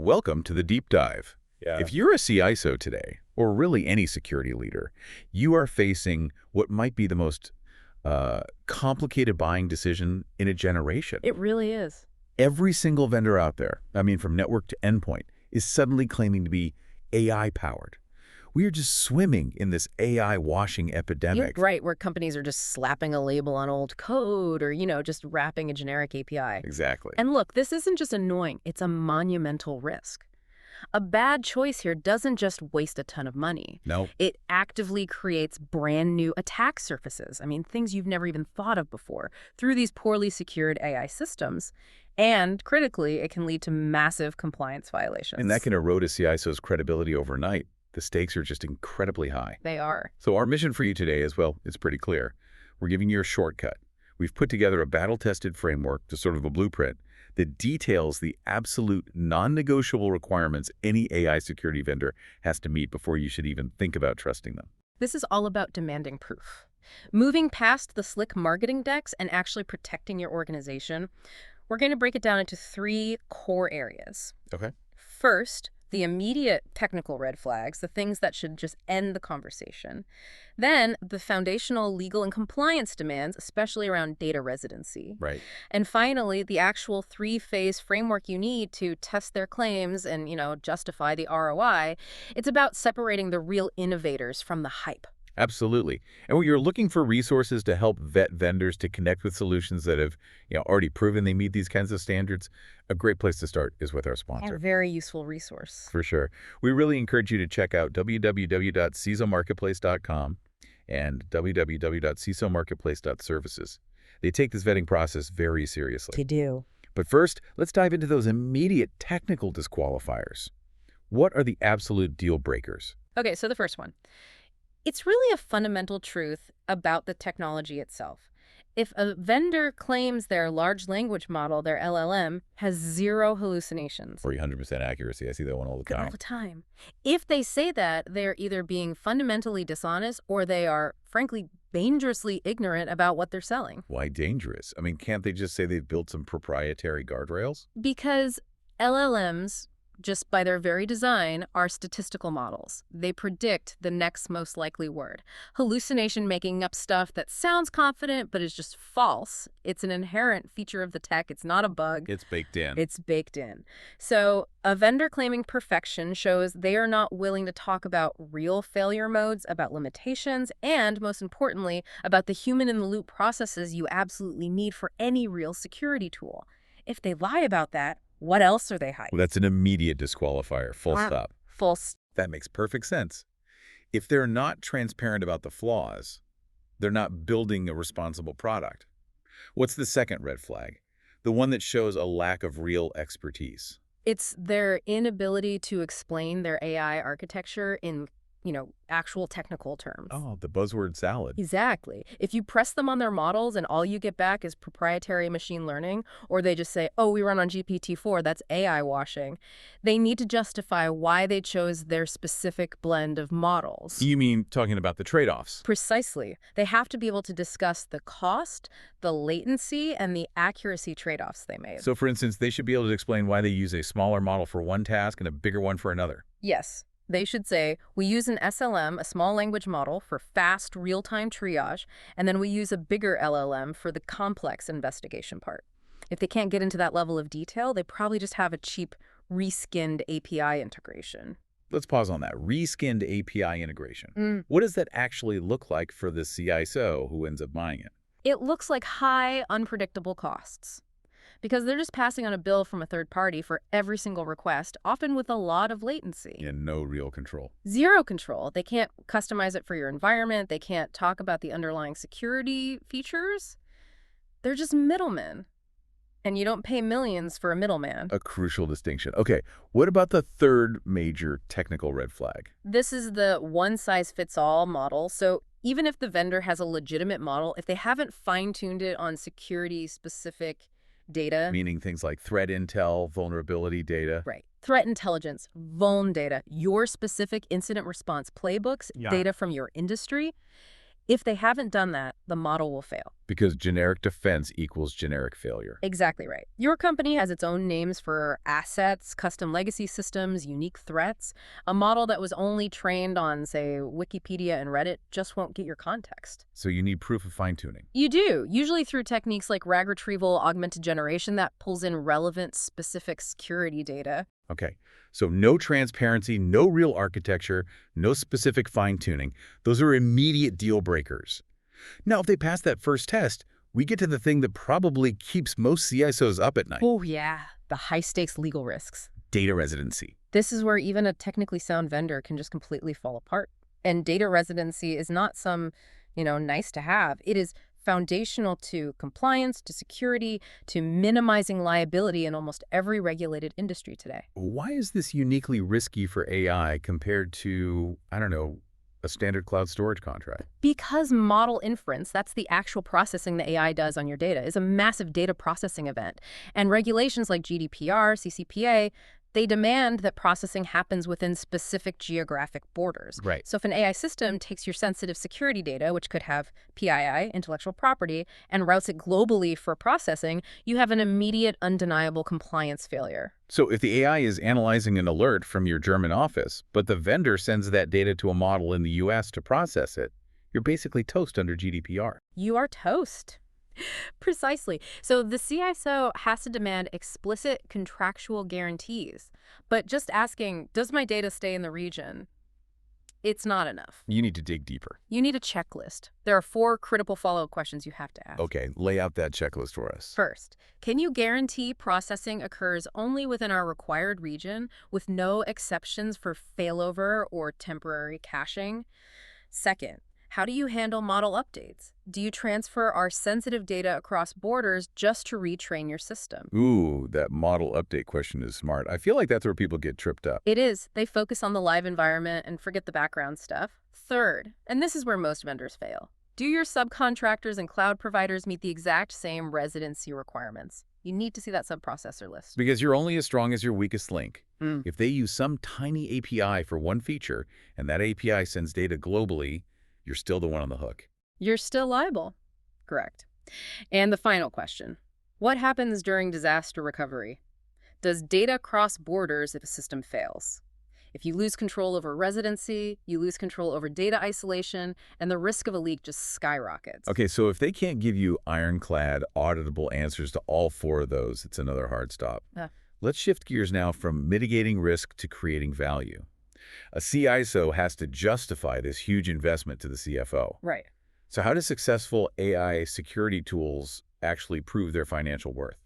Welcome to the Deep Dive. Yeah. If you're a CISO today, or really any security leader, you are facing what might be the most complicated buying decision in a generation. It really is. Every single vendor out there, from network to endpoint, is suddenly claiming to be AI-powered. We are just swimming in this AI washing epidemic. Right, where companies are just slapping a label on old code or, just wrapping a generic API. Exactly. And look, this isn't just annoying, it's a monumental risk. A bad choice here doesn't just waste a ton of money. No. It actively creates brand new attack surfaces. Things you've never even thought of before through these poorly secured AI systems. And critically, it can lead to massive compliance violations. And that can erode a CISO's credibility overnight. The stakes are just incredibly high. They are. So our mission for you today is, well, it's pretty clear. We're giving you a shortcut. We've put together a battle-tested framework, to sort of a blueprint, that details the absolute non-negotiable requirements any AI security vendor has to meet before you should even think about trusting them. This is all about demanding proof. Moving past the slick marketing decks and actually protecting your organization, we're going to break it down into 3 core areas. Okay. First, the immediate technical red flags, the things that should just end the conversation. Then, the foundational legal and compliance demands, especially around data residency. Right. And finally, the actual 3-phase framework you need to test their claims and, justify the ROI. It's about separating the real innovators from the hype. Absolutely. And when you're looking for resources to help vet vendors to connect with solutions that have already proven they meet these kinds of standards, a great place to start is with our sponsor. A very useful resource. For sure. We really encourage you to check out www.cisomarketplace.com and www.cisomarketplace.services. They take this vetting process very seriously. They do. But first, let's dive into those immediate technical disqualifiers. What are the absolute deal breakers? Okay, so the first one. It's really a fundamental truth about the technology itself. If a vendor claims their large language model, their LLM, has 0 hallucinations. For 100% accuracy. I see that one all the time. All the time. If they say that, they're either being fundamentally dishonest or they are, frankly, dangerously ignorant about what they're selling. Why dangerous? Can't they just say they've built some proprietary guardrails? Because LLMs, just by their very design, are statistical models. They predict the next most likely word. Hallucination, making up stuff that sounds confident but is just false. It's an inherent feature of the tech. It's not a bug. It's baked in. It's baked in. So a vendor claiming perfection shows they are not willing to talk about real failure modes, about limitations, and most importantly, about the human-in-the-loop processes you absolutely need for any real security tool. If they lie about that, what else are they hiding? Well, that's an immediate disqualifier. Full stop. That makes perfect sense. If they're not transparent about the flaws, they're not building a responsible product. What's the second red flag? The one that shows a lack of real expertise. It's their inability to explain their AI architecture in actual technical terms. Oh, the buzzword salad. Exactly. If you press them on their models and all you get back is proprietary machine learning, or they just say, oh, we run on GPT-4, that's AI washing, they need to justify why they chose their specific blend of models. You mean talking about the trade-offs? Precisely. They have to be able to discuss the cost, the latency, and the accuracy trade-offs they made. So, for instance, they should be able to explain why they use a smaller model for one task and a bigger one for another. Yes. They should say, we use an SLM, a small language model, for fast, real-time triage, and then we use a bigger LLM for the complex investigation part. If they can't get into that level of detail, they probably just have a cheap, reskinned API integration. Let's pause on that. Reskinned API integration. What does that actually look like for the CISO who ends up buying it? It looks like high, unpredictable costs. Because they're just passing on a bill from a third party for every single request, often with a lot of latency. And no real control. 0 control. They can't customize it for your environment. They can't talk about the underlying security features. They're just middlemen. And you don't pay millions for a middleman. A crucial distinction. Okay, what about the third major technical red flag? This is the one-size-fits-all model. So even if the vendor has a legitimate model, if they haven't fine-tuned it on security-specific data. Meaning things like threat intel, vulnerability data. Right. Threat intelligence, vuln data, your specific incident response playbooks, data from your industry. If they haven't done that, the model will fail. Because generic defense equals generic failure. Exactly right. Your company has its own names for assets, custom legacy systems, unique threats. A model that was only trained on, say, Wikipedia and Reddit just won't get your context. So you need proof of fine-tuning. You do, usually through techniques like RAG retrieval, augmented generation that pulls in relevant, specific security data. Okay, so no transparency, no real architecture, no specific fine-tuning. Those are immediate deal breakers. Now, if they pass that first test, we get to the thing that probably keeps most CISOs up at night. Oh, yeah, the high-stakes legal risks. Data residency. This is where even a technically sound vendor can just completely fall apart. And data residency is not some, nice to have. It is foundational to compliance, to security, to minimizing liability in almost every regulated industry today. Why is this uniquely risky for AI compared to, I don't know, a standard cloud storage contract? Because model inference, that's the actual processing the AI does on your data, is a massive data processing event. And regulations like GDPR, CCPA, they demand that processing happens within specific geographic borders. Right. So if an AI system takes your sensitive security data, which could have PII, intellectual property, and routes it globally for processing, you have an immediate, undeniable compliance failure. So if the AI is analyzing an alert from your German office, but the vendor sends that data to a model in the US to process it, you're basically toast under GDPR. You are toast. Precisely. So the CISO has to demand explicit contractual guarantees. But just asking, does my data stay in the region? It's not enough. You need to dig deeper. You need a checklist. There are 4 critical follow-up questions you have to ask. Okay, lay out that checklist for us. First, can you guarantee processing occurs only within our required region with no exceptions for failover or temporary caching? Second, how do you handle model updates? Do you transfer our sensitive data across borders just to retrain your system? Ooh, that model update question is smart. I feel like that's where people get tripped up. It is. They focus on the live environment and forget the background stuff. Third, and this is where most vendors fail, do your subcontractors and cloud providers meet the exact same residency requirements? You need to see that subprocessor list. Because you're only as strong as your weakest link. If they use some tiny API for one feature, and that API sends data globally, you're still the one on the hook. You're still liable. Correct. And the final question. What happens during disaster recovery? Does data cross borders if a system fails? If you lose control over residency, you lose control over data isolation, and the risk of a leak just skyrockets. Okay, so if they can't give you ironclad, auditable answers to all 4 of those, it's another hard stop. Let's shift gears now from mitigating risk to creating value. A CISO has to justify this huge investment to the CFO. Right. So how do successful AI security tools actually prove their financial worth?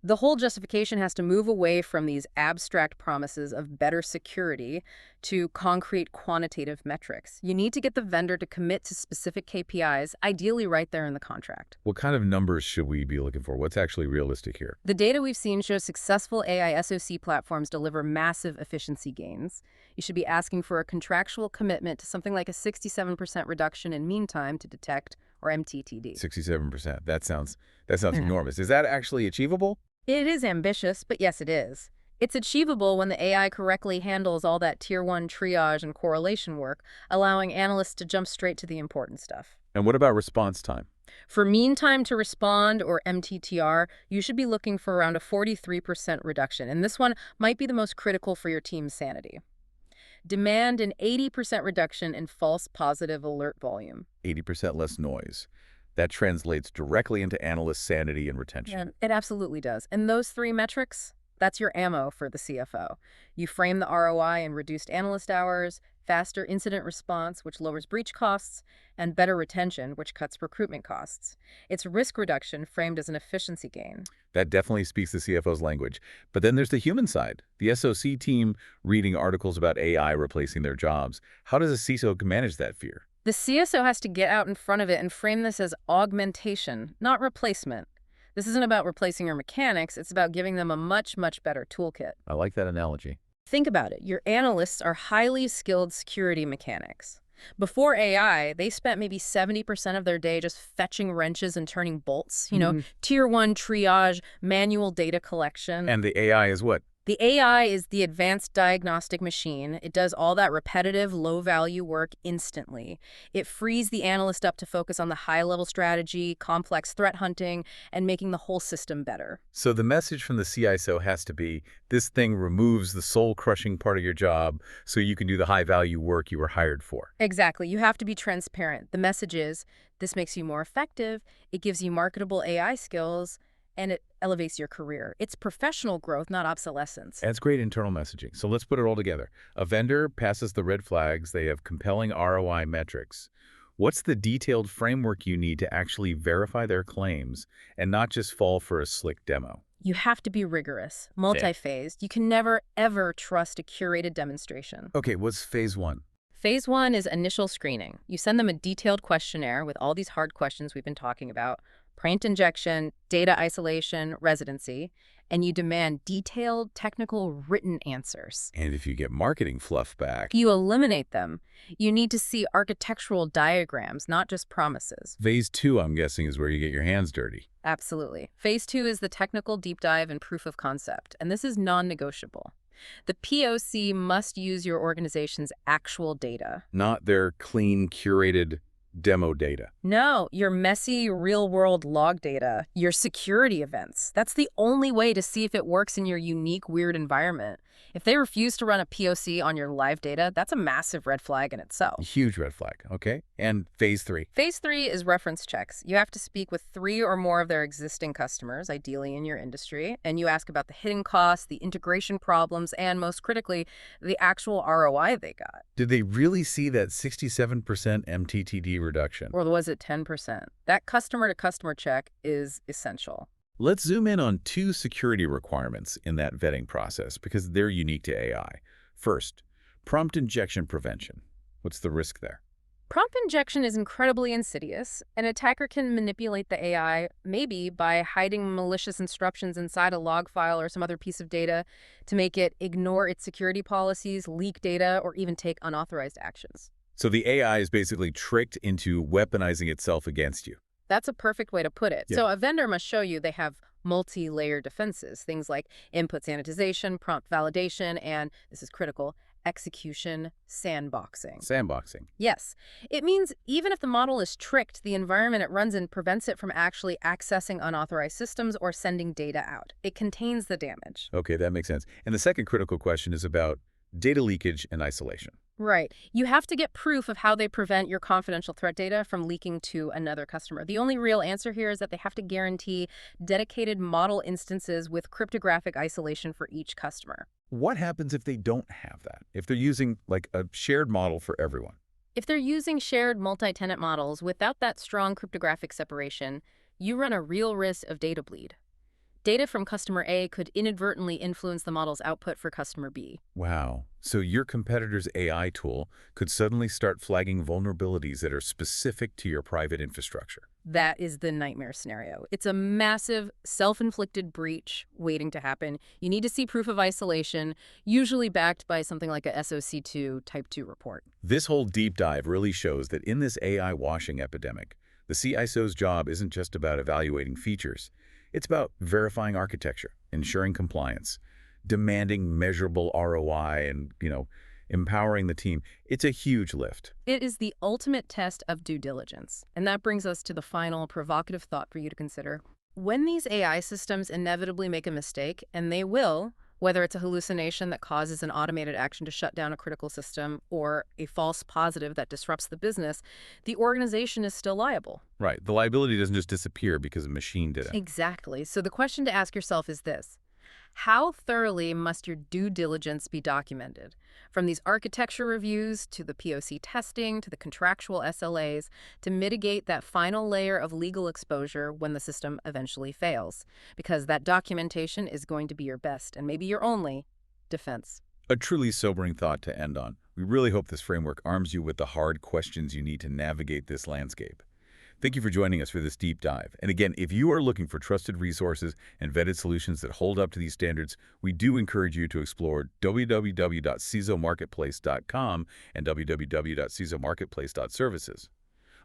The whole justification has to move away from these abstract promises of better security to concrete quantitative metrics. You need to get the vendor to commit to specific KPIs, ideally right there in the contract. What kind of numbers should we be looking for? What's actually realistic here? The data we've seen shows successful AI SOC platforms deliver massive efficiency gains. You should be asking for a contractual commitment to something like a 67% reduction in mean time to detect, or MTTD. 67%. That sounds enormous. Is that actually achievable? It is ambitious, but yes, it is. It's achievable when the AI correctly handles all that Tier 1 triage and correlation work, allowing analysts to jump straight to the important stuff. And what about response time? For mean time to respond, or MTTR, you should be looking for around a 43% reduction, and this one might be the most critical for your team's sanity. Demand an 80% reduction in false positive alert volume. 80% less noise. That translates directly into analyst sanity and retention. Yeah, it absolutely does. And those 3 metrics, that's your ammo for the CFO. You frame the ROI in reduced analyst hours, faster incident response, which lowers breach costs, and better retention, which cuts recruitment costs. It's risk reduction framed as an efficiency gain. That definitely speaks the CFO's language. But then there's the human side, the SOC team reading articles about AI replacing their jobs. How does a CISO manage that fear? The CISO has to get out in front of it and frame this as augmentation, not replacement. This isn't about replacing your mechanics, it's about giving them a much, much better toolkit. I like that analogy. Think about it. Your analysts are highly skilled security mechanics. Before AI, they spent maybe 70% of their day just fetching wrenches and turning bolts, Tier 1 triage, manual data collection. And the AI is what? The AI is the advanced diagnostic machine. It does all that repetitive, low-value work instantly. It frees the analyst up to focus on the high-level strategy, complex threat hunting, and making the whole system better. So the message from the CISO has to be, this thing removes the soul-crushing part of your job so you can do the high-value work you were hired for. Exactly. You have to be transparent. The message is, this makes you more effective, it gives you marketable AI skills, and it elevates your career. It's professional growth, not obsolescence. That's great internal messaging. So let's put it all together. A vendor passes the red flags. They have compelling ROI metrics. What's the detailed framework you need to actually verify their claims and not just fall for a slick demo? You have to be rigorous, Yeah. multi-phased. You can never, ever trust a curated demonstration. Okay, what's phase one? Phase one is initial screening. You send them a detailed questionnaire with all these hard questions we've been talking about: print injection, data isolation, residency, and you demand detailed, technical, written answers. And if you get marketing fluff back, You eliminate them. You need to see architectural diagrams, not just promises. phase two, I'm guessing, is where you get your hands dirty. Absolutely. Phase two is the technical deep dive and proof of concept, and this is non-negotiable. The POC must use your organization's actual data. Not their clean, curated demo data. No, your messy, real-world log data, your security events. That's the only way to see if it works in your unique, weird environment. If they refuse to run a POC on your live data, that's a massive red flag in itself. Huge red flag, okay? And phase three. Phase three is reference checks. You have to speak with 3 or more of their existing customers, ideally in your industry, and you ask about the hidden costs, the integration problems, and most critically, the actual ROI they got. Did they really see that 67% MTTD reduction? Or was it 10%? That customer-to-customer check is essential. Let's zoom in on 2 security requirements in that vetting process because they're unique to AI. First, prompt injection prevention. What's the risk there? Prompt injection is incredibly insidious. An attacker can manipulate the AI, maybe by hiding malicious instructions inside a log file or some other piece of data to make it ignore its security policies, leak data, or even take unauthorized actions. So the AI is basically tricked into weaponizing itself against you. That's a perfect way to put it. Yeah. So a vendor must show you they have multi-layer defenses, things like input sanitization, prompt validation, and, this is critical, execution sandboxing. Sandboxing. Yes. It means even if the model is tricked, the environment it runs in prevents it from actually accessing unauthorized systems or sending data out. It contains the damage. Okay, that makes sense. And the second critical question is about data leakage and isolation. Right. You have to get proof of how they prevent your confidential threat data from leaking to another customer. The only real answer here is that they have to guarantee dedicated model instances with cryptographic isolation for each customer. What happens if they don't have that? If they're using like a shared model for everyone? If they're using shared multi-tenant models without that strong cryptographic separation, you run a real risk of data bleed. Data from customer A could inadvertently influence the model's output for customer B. Wow. So your competitor's AI tool could suddenly start flagging vulnerabilities that are specific to your private infrastructure. That is the nightmare scenario. It's a massive, self-inflicted breach waiting to happen. You need to see proof of isolation, usually backed by something like a SOC2 Type 2 report. This whole deep dive really shows that in this AI washing epidemic, the CISO's job isn't just about evaluating features. It's about verifying architecture, ensuring compliance, demanding measurable ROI, and, empowering the team. It's a huge lift. It is the ultimate test of due diligence. And that brings us to the final provocative thought for you to consider. When these AI systems inevitably make a mistake, and they will, whether it's a hallucination that causes an automated action to shut down a critical system or a false positive that disrupts the business, the organization is still liable. Right. The liability doesn't just disappear because a machine did it. Exactly. So the question to ask yourself is this: how thoroughly must your due diligence be documented? From these architecture reviews to the POC testing to the contractual SLAs to mitigate that final layer of legal exposure when the system eventually fails. Because that documentation is going to be your best and maybe your only defense. A truly sobering thought to end on. We really hope this framework arms you with the hard questions you need to navigate this landscape. Thank you for joining us for this deep dive. And again, if you are looking for trusted resources and vetted solutions that hold up to these standards, we do encourage you to explore www.cisomarketplace.com and www.cisomarketplace.services.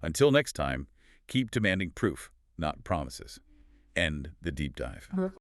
Until next time, keep demanding proof, not promises. End the deep dive.